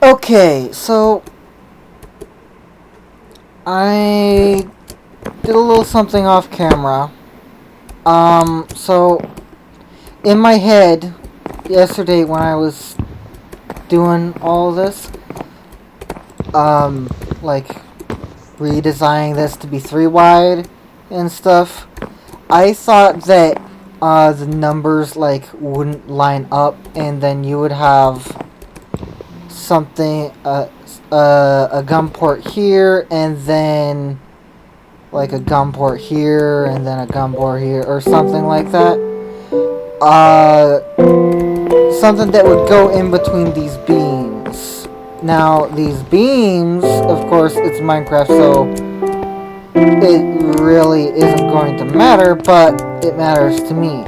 Okay, so I did a little something off camera. So in my head yesterday when I was doing all this, like redesigning this to be 3 wide and stuff, I thought that the numbers like wouldn't line up, and then you would have something a gun port here, and then like a gun port here, and then a gun port here, or something like that. Something that would go in between these beams. Now, these beams, of course, it's Minecraft, so it really isn't going to matter, but it matters to me.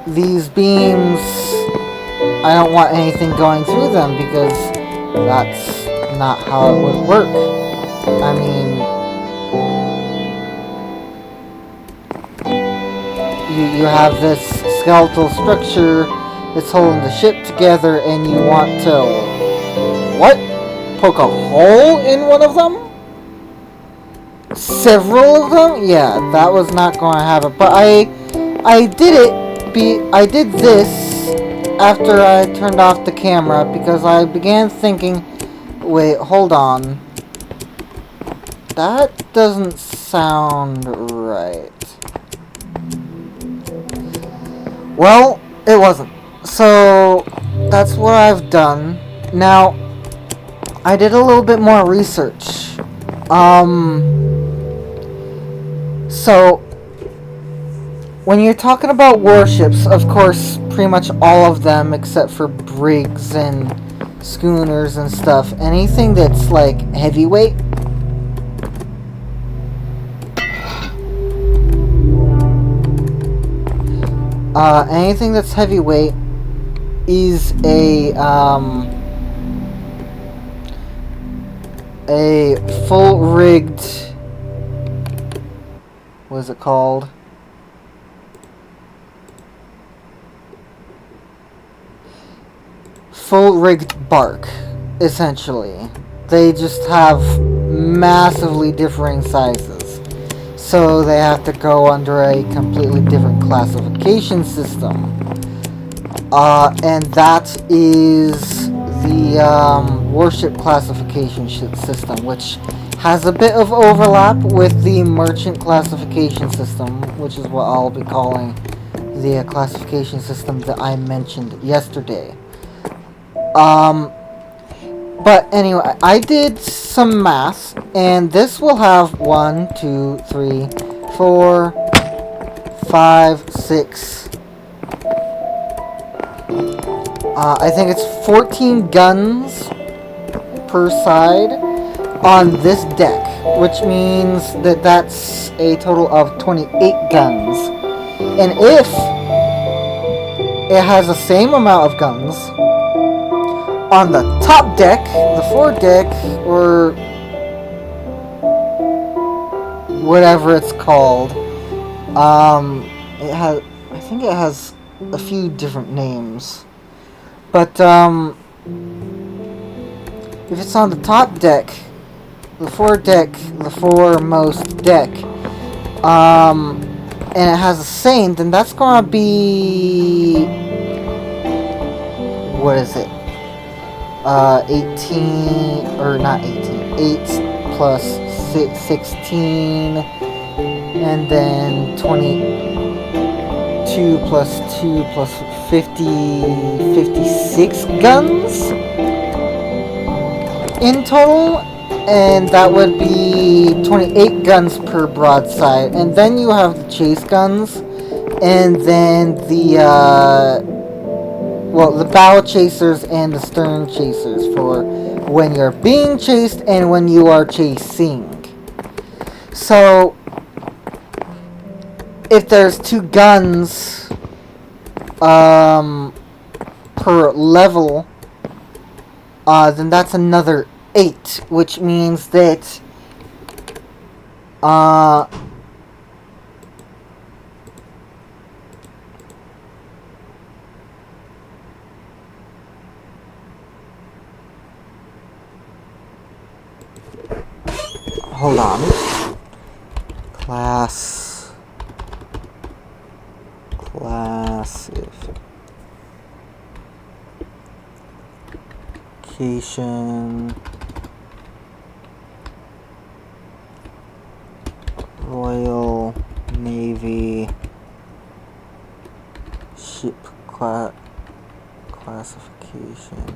These beams, I don't want anything going through them because that's not how it would work. I mean, you have this skeletal structure that's holding the ship together, and you want to, what? Poke a hole in one of them? Several of them? Yeah, that was not going to happen. But I did it. I did this after I turned off the camera because I began thinking, wait, hold on. That doesn't sound right. Well, it wasn't. So that's what I've done. Now, I did a little bit more research. So when you're talking about warships, of course, pretty much all of them except for brigs and schooners and stuff, anything that's like heavyweight, anything that's heavyweight is a full rigged, what is it called? Full rigged bark, essentially. They just have massively differing sizes, so they have to go under a completely different classification system. And that is the warship classification system, which has a bit of overlap with the merchant classification system, which is what I'll be calling the classification system that I mentioned yesterday. But anyway, I did some math, and this will have 1, 2, 3, 4, 5, 6. I think it's 14 guns per side on this deck, which means that that's a total of 28 guns. And if it has the same amount of guns on the top deck, the foredeck, or whatever it's called, I think it has a few different names. But, if it's on the top deck, the foredeck, the foremost deck, and it has the same, then that's gonna be, what is it? 18, or not 18, 8 plus 16, and then 22 plus 2 plus 56 guns in total, and that would be 28 guns per broadside. And then you have the chase guns, and then the bow chasers and the stern chasers for when you're being chased and when you are chasing. So if there's 2 guns per level, then that's another 8, which means that hold on. Classification. Royal Navy ship classification.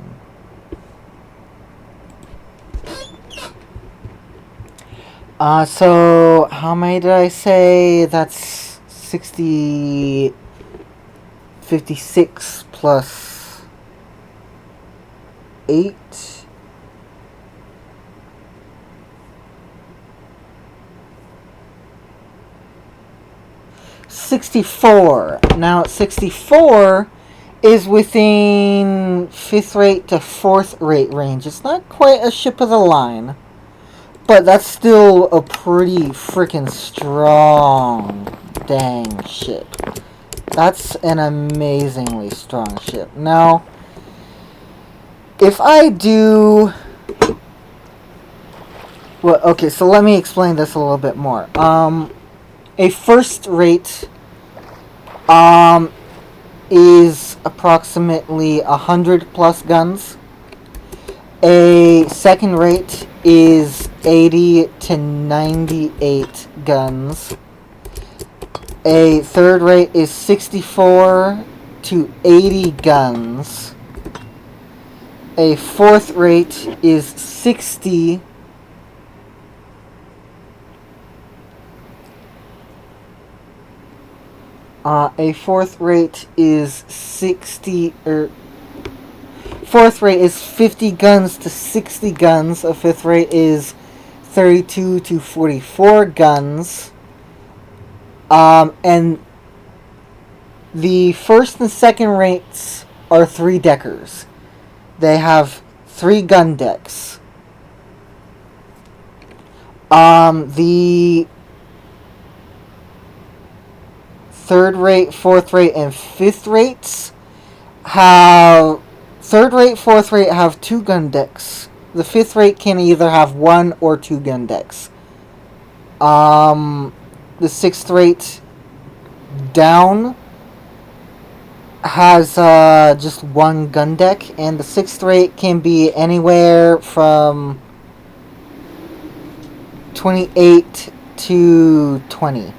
So how many did I say? That's 56 plus 8. $64. Now, 64 is within 5th rate to 4th rate range. It's not quite a ship of the line, but that's still a pretty freaking strong dang ship. That's an amazingly strong ship. Now, if I do... Well, okay, so let me explain this a little bit more. A first rate is approximately 100 plus guns. A second rate is 80 to 98 guns. A third rate is 64 to 80 guns. A fourth rate is 60 a fourth rate is 60 fourth rate is 50 guns to 60 guns. A fifth rate is 32 to 44 guns. And the first and second rates are 3-deckers. They have 3 gun decks. The third rate, fourth rate, and fifth rates have... Third rate, fourth rate have 2 gun decks. The fifth rate can either have 1 or 2 gun decks. The sixth rate down has just 1 gun deck, and the sixth rate can be anywhere from 28 to 20.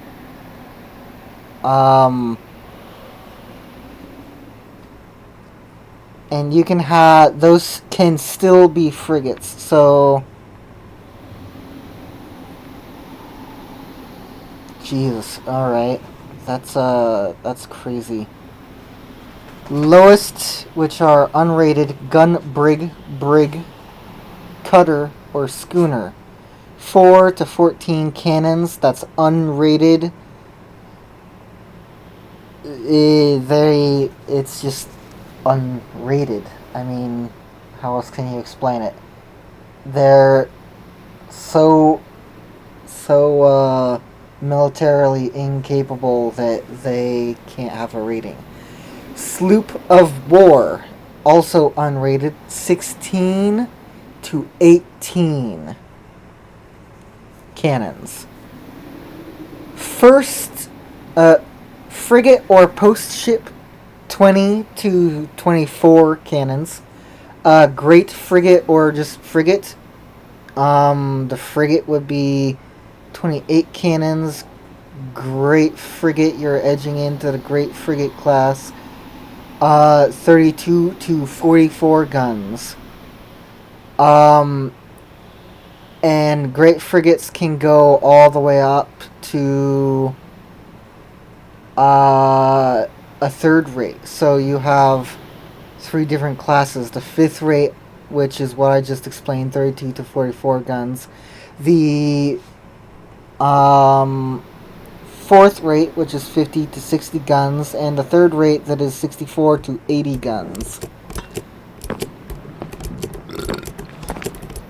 And you can have... Those can still be frigates, so... Jesus, alright. That's crazy. Lowest, which are unrated, gun brig, cutter, or schooner. 4 to 14 cannons, that's unrated. It's just unrated. I mean, how else can you explain it? They're so militarily incapable that they can't have a rating. Sloop of war, also unrated, 16 to 18 cannons. First, frigate or post ship, 20 to 24 cannons. Great frigate or just frigate. The frigate would be 28 cannons. Great frigate, you're edging into the great frigate class. 32 to 44 guns. And great frigates can go all the way up to a third rate. So you have 3 different classes. The fifth rate, which is what I just explained, 32 to 44 guns. The fourth rate, which is 50 to 60 guns, and the third rate that is 64 to 80 guns.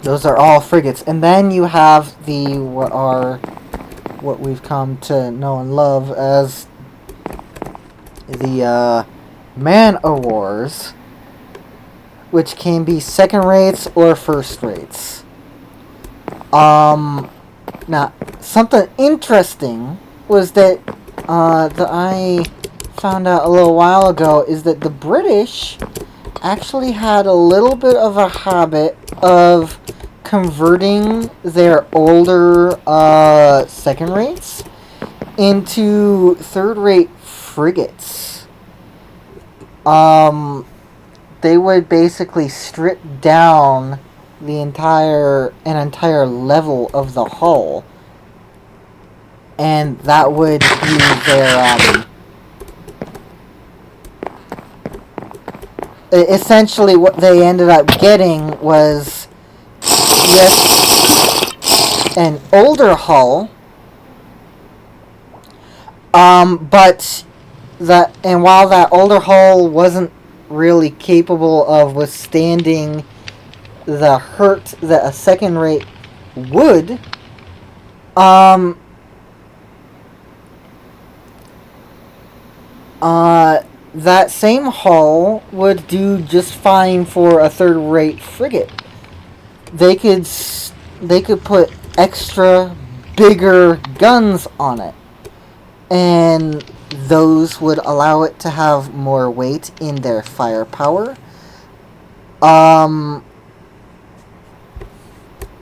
Those are all frigates. And then you have the what we've come to know and love as the man-o-wars, which can be second rates or first rates. Now, something interesting was that I found out a little while ago is that the British actually had a little bit of a habit of converting their older second rates into third rate frigates. They would basically strip down an entire level of the hull, and that would be their essentially what they ended up getting was, yes, an older hull, but while that older hull wasn't really capable of withstanding the hurt that a second rate would, that same hull would do just fine for a third rate frigate. They could put extra bigger guns on it, and those would allow it to have more weight in their firepower,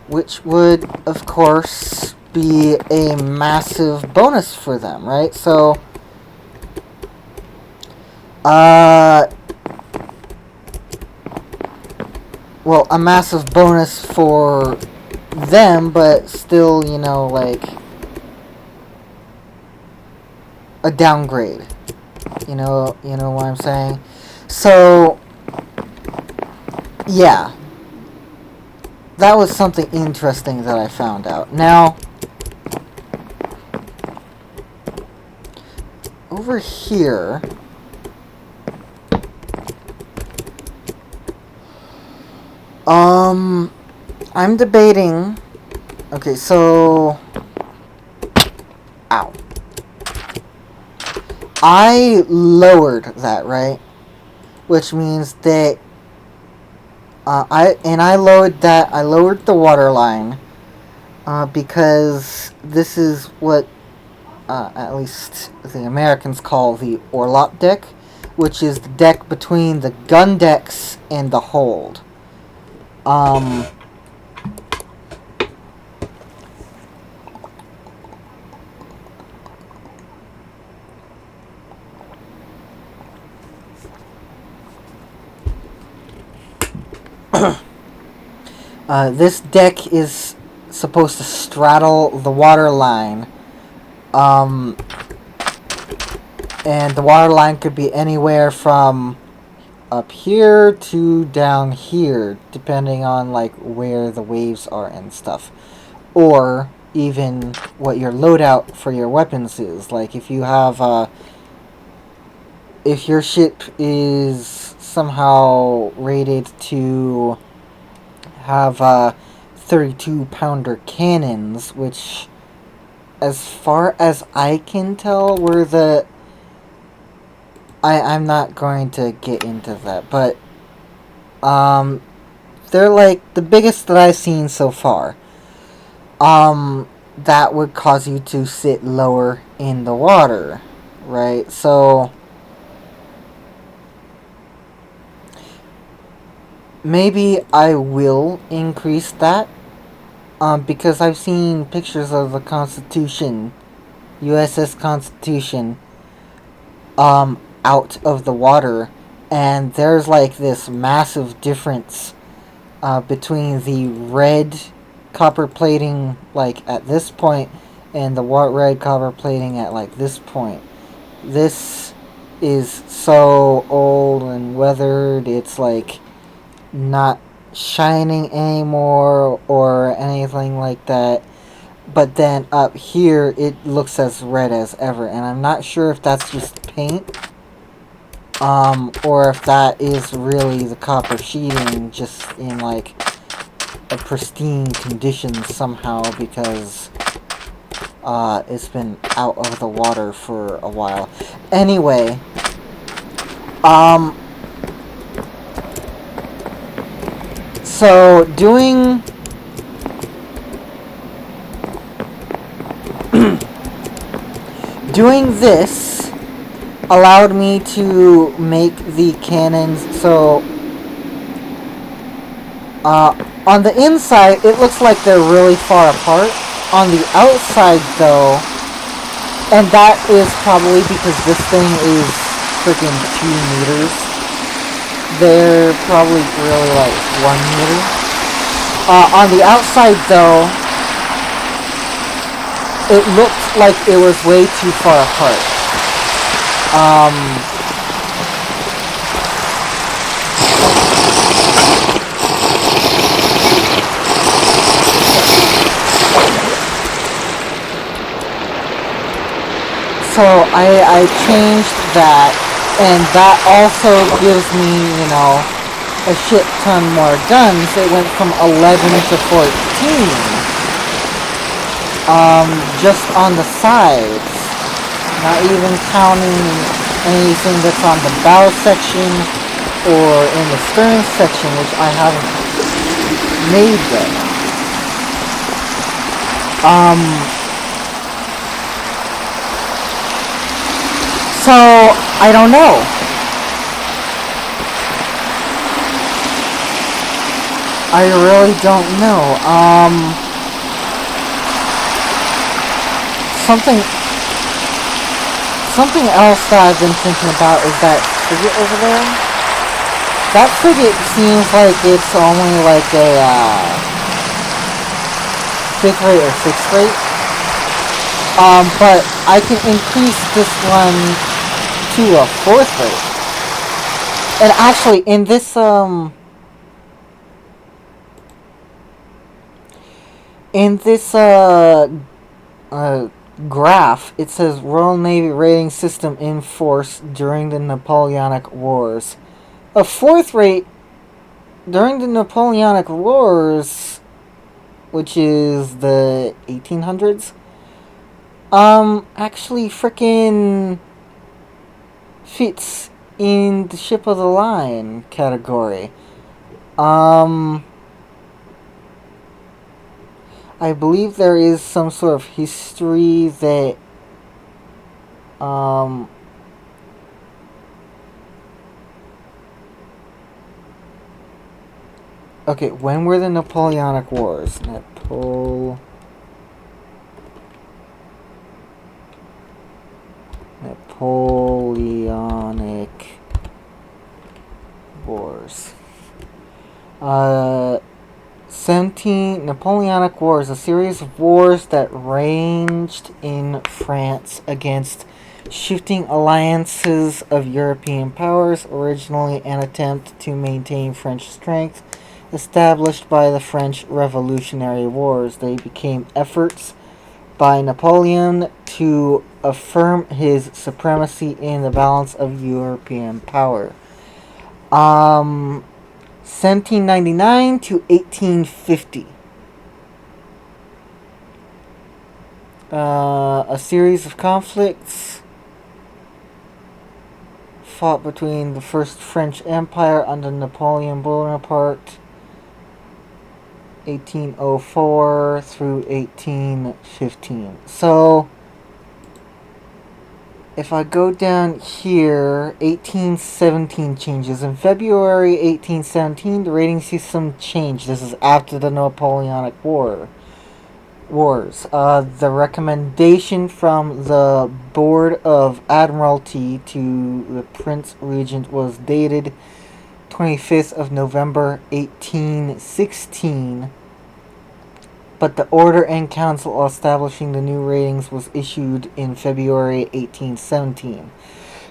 which would of course be a massive bonus for them, right? So well, a massive bonus for them, but still, like a downgrade. You know what I'm saying? So, yeah. That was something interesting that I found out. Now, over here, I'm debating. Okay, so, ow. I lowered that, right? Which means that I lowered that. I lowered the water line because this is what at least the Americans call the orlop deck, which is the deck between the gun decks and the hold. This deck is supposed to straddle the water line. And the water line could be anywhere from up here to down here, depending on like where the waves are and stuff, or even what your loadout for your weapons is. Like if you have if your ship is somehow rated to have 32-pounder cannons, which, as far as I can tell, were the... I'm not going to get into that, but they're like the biggest that I've seen so far. That would cause you to sit lower in the water, right? So maybe I will increase that, because I've seen pictures of the Constitution, USS Constitution, out of the water, and there's like this massive difference between the red copper plating like at this point and the red copper plating at like this point. This is so old and weathered, it's like not shining anymore or anything like that. But then up here it looks as red as ever, and I'm not sure if that's just paint, or if that is really the copper sheeting just in like a pristine condition somehow, because it's been out of the water for a while. Anyway, so doing Doing this allowed me to make the cannons so on the inside it looks like they're really far apart. On the outside though, and that is probably because this thing is freaking 2 meters. They're probably really like 1 meter. On the outside though, it looked like it was way too far apart. So I changed that, and that also gives me, you know, a shit ton more guns. It went from 11 to 14. Just on the sides. Not even counting anything that's on the bow section or in the stern section, which I haven't made yet. So, I don't know. I really don't know. Something else that I've been thinking about is that frigate over there. That frigate seems like it's only like a 5th rate or 6th rate. But I can increase this one to a 4th rate. And actually, in this, graph, it says Royal Navy rating system in force during the Napoleonic Wars. A 4th rate during the Napoleonic Wars, which is the 1800s, actually frickin' fits in the ship of the line category. I believe there is some sort of history that, okay, when were the Napoleonic Wars? Napoleonic Wars. 17 Napoleonic Wars, a series of wars that ranged in France against shifting alliances of European powers, originally an attempt to maintain French strength established by the French Revolutionary Wars. They became efforts by Napoleon to affirm his supremacy in the balance of European power. 1799 to 1850. A series of conflicts fought between the First French Empire under Napoleon Bonaparte, 1804 through 1815. So, if I go down here, 1817 changes. In February 1817, the rating system changed. This is after the Napoleonic Wars. The recommendation from the Board of Admiralty to the Prince Regent was dated 25th of November 1816. But the order and council establishing the new ratings was issued in February 1817.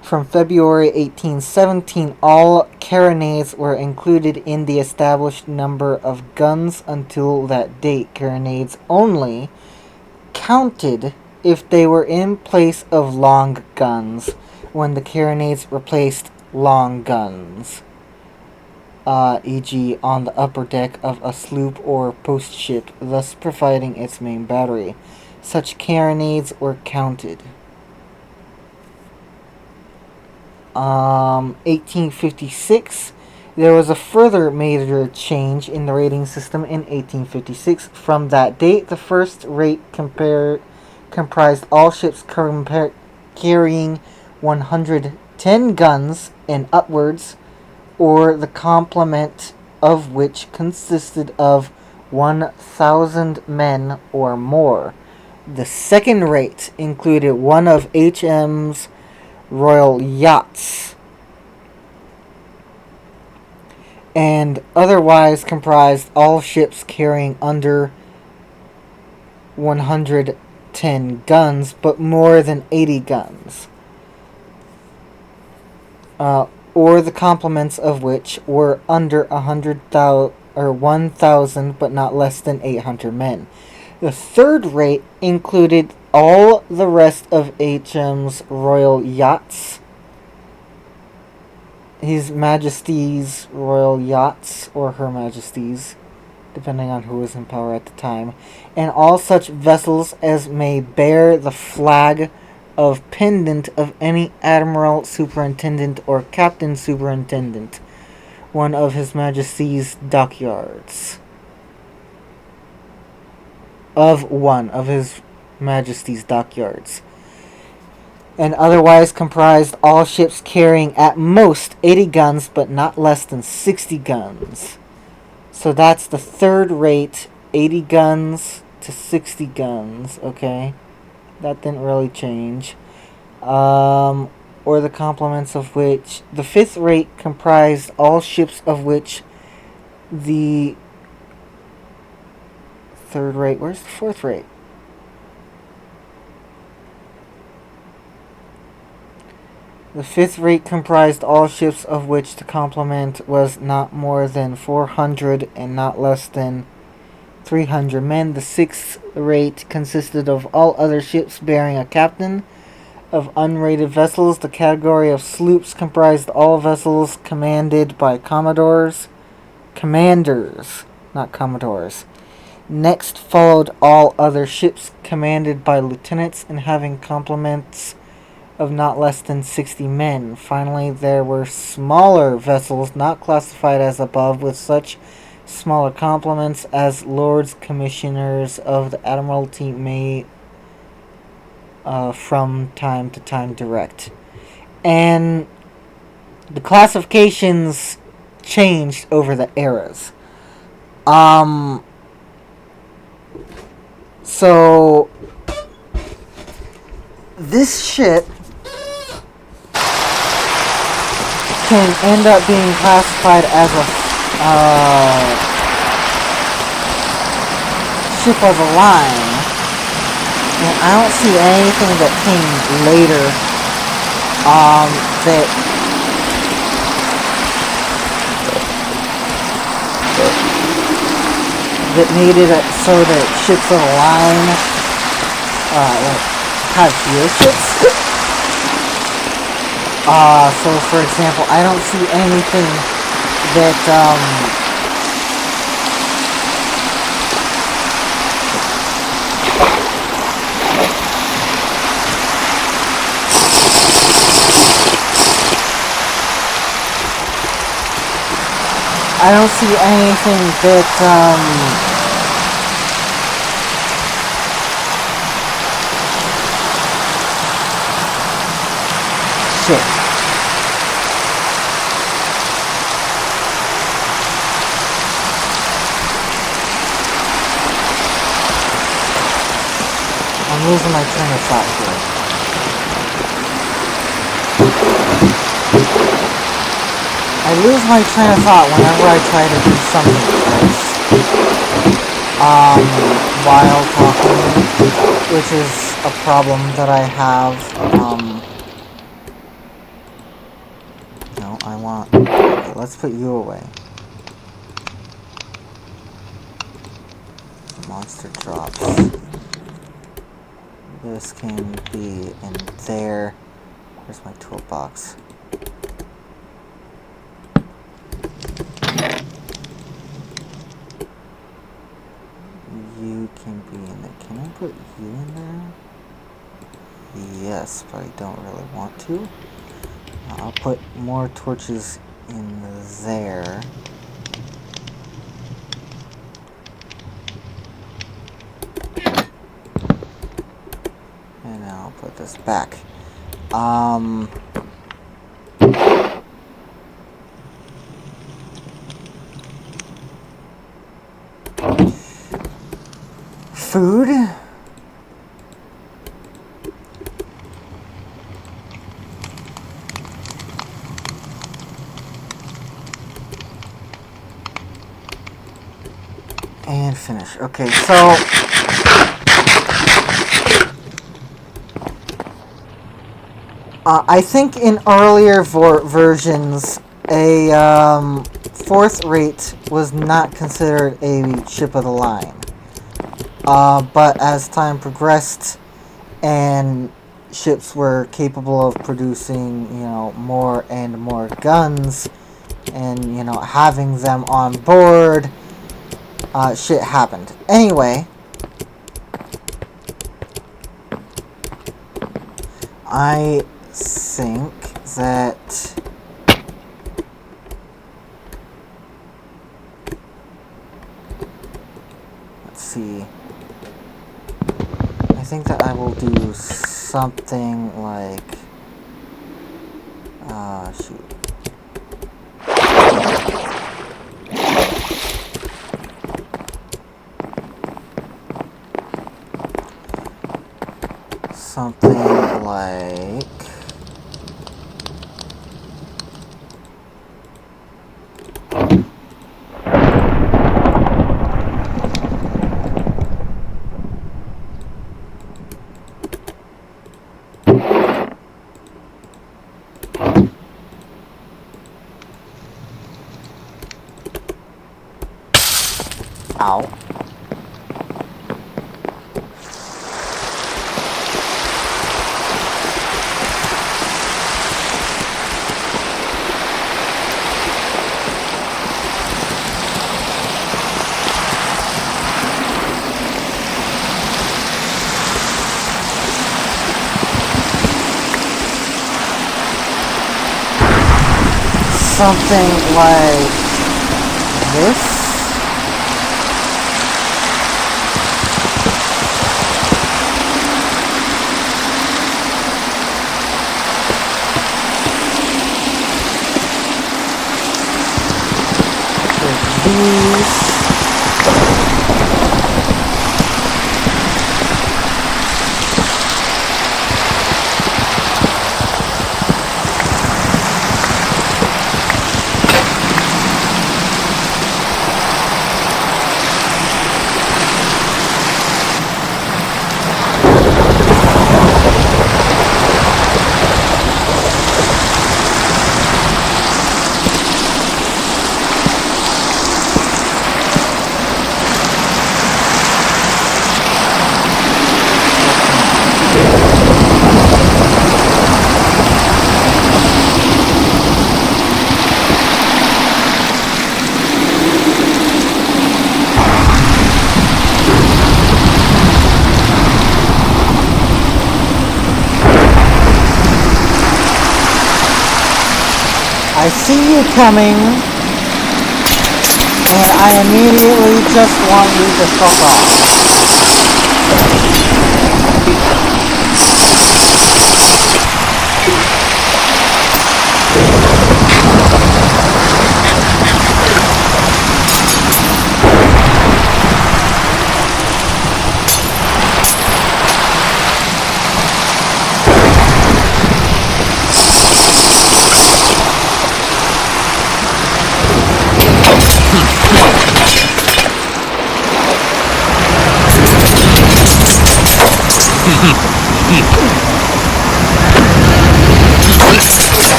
From February 1817, all carronades were included in the established number of guns until that date. Carronades only counted if they were in place of long guns, when the carronades replaced long guns. E.g. on the upper deck of a sloop or post ship, thus providing its main battery. Such carronades were counted. 1856, there was a further major change in the rating system in 1856. From that date, the first rate comprised all ships carrying 110 guns and upwards, or the complement of which consisted of 1,000 men or more. The second rate included one of HM's Royal Yachts and otherwise comprised all ships carrying under 110 guns but more than 80 guns, or the complements of which were under 100,000 or 1,000 but not less than 800 men. The third rate included all the rest of HM's Royal Yachts, His Majesty's Royal Yachts, or Her Majesty's, depending on who was in power at the time, and all such vessels as may bear the flag of pendant of any admiral, superintendent, or captain superintendent, one of His Majesty's dockyards. Of one of His Majesty's dockyards. And otherwise comprised all ships carrying at most 80 guns but not less than 60 guns. So that's the third rate, 80 guns to 60 guns, okay? That didn't really change. Or the complements of which, the fifth rate comprised all ships of which the third rate, where's the fourth rate? The fifth rate comprised all ships of which the complement was not more than 400 and not less than 300 men. The sixth rate consisted of all other ships bearing a captain. Of unrated vessels, the category of sloops comprised all vessels commanded by commanders, not commodores. Next followed all other ships commanded by lieutenants and having complements of not less than 60 men. Finally, there were smaller vessels not classified as above, with such smaller complements as Lords Commissioners of the Admiralty may from time to time direct. And the classifications changed over the eras. So this ship can end up being classified as a ship of the line, and I don't see anything that came later that made it so that ships of the line have gearships. So for example, I don't see anything that, I don't see anything that, shit. I'm losing my train of thought here. I lose my train of thought whenever I try to do something else while talking, which is a problem that I have. No, I want... Okay, let's put you away. Monster drops. This can be in there. Where's my toolbox? You can be in there. Can I put you in there? Yes, but I don't really want to. I'll put more torches in there. And now I'll put this back. Um... Food? And finish. Okay, so... I think in earlier versions, a fourth rate was not considered a ship of the line. But as time progressed and ships were capable of producing, more and more guns and, having them on board, shit happened. Anyway, I think that... Let's see. I think that I will do something like... shoot. Something like... Ow. Something like this. I see you coming, and I immediately just want you to fuck off.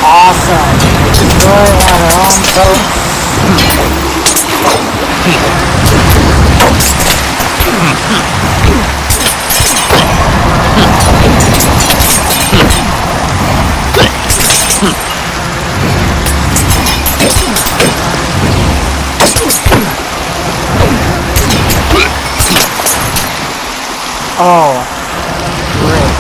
Awesome. Enjoy on our own boat. Oh, great.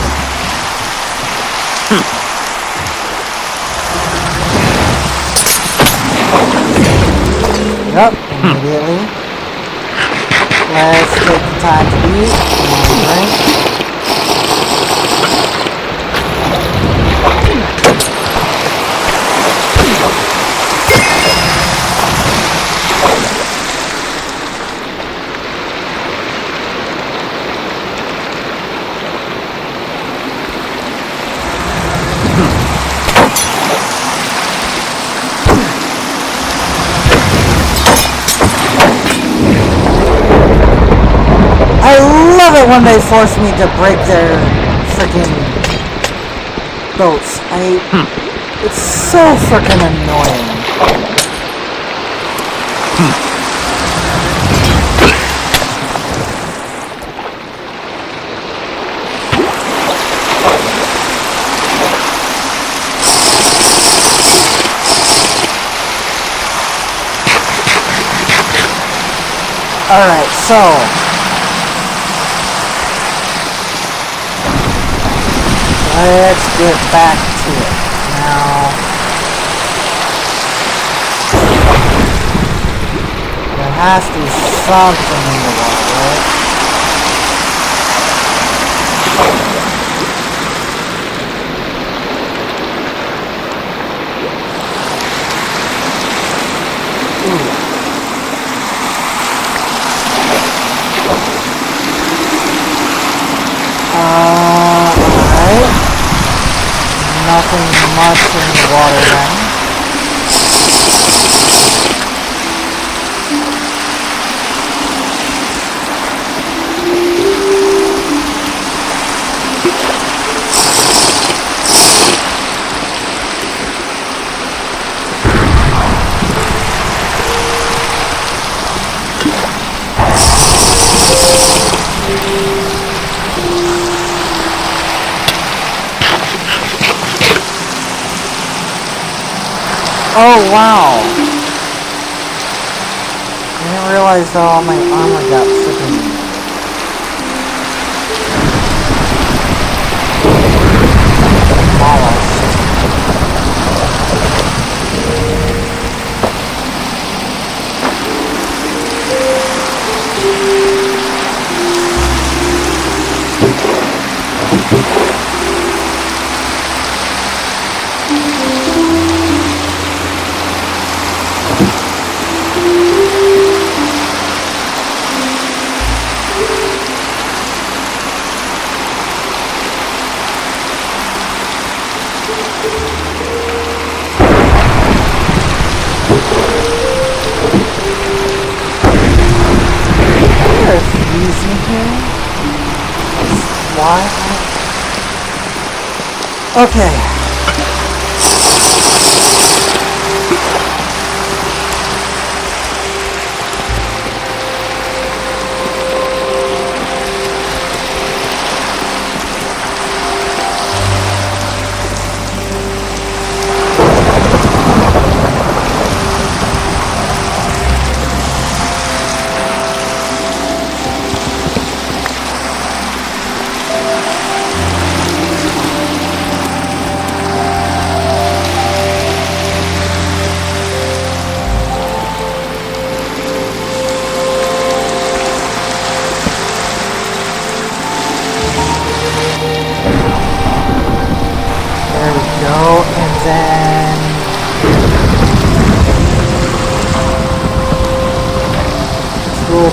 Yep, immediately. Let's take the time to eat and drink. it when they force me to break their freaking boats. It's so freaking annoying. Alright, so let's get back to it. Now, there has to be something in the water, right? Alright. Nothing much in the water then. Oh wow! I didn't realize that all my armor got freaking demolished. Okay.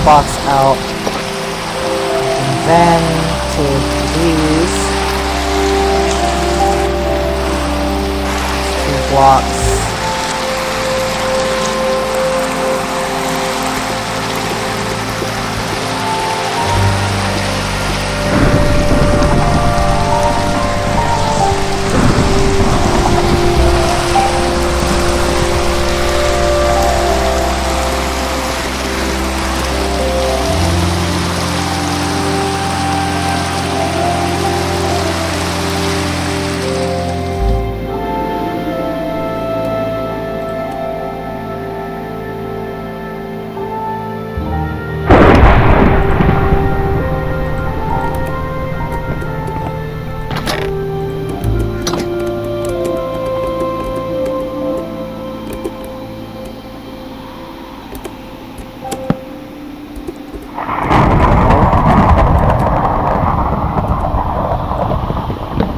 Box out, and then take these 2 blocks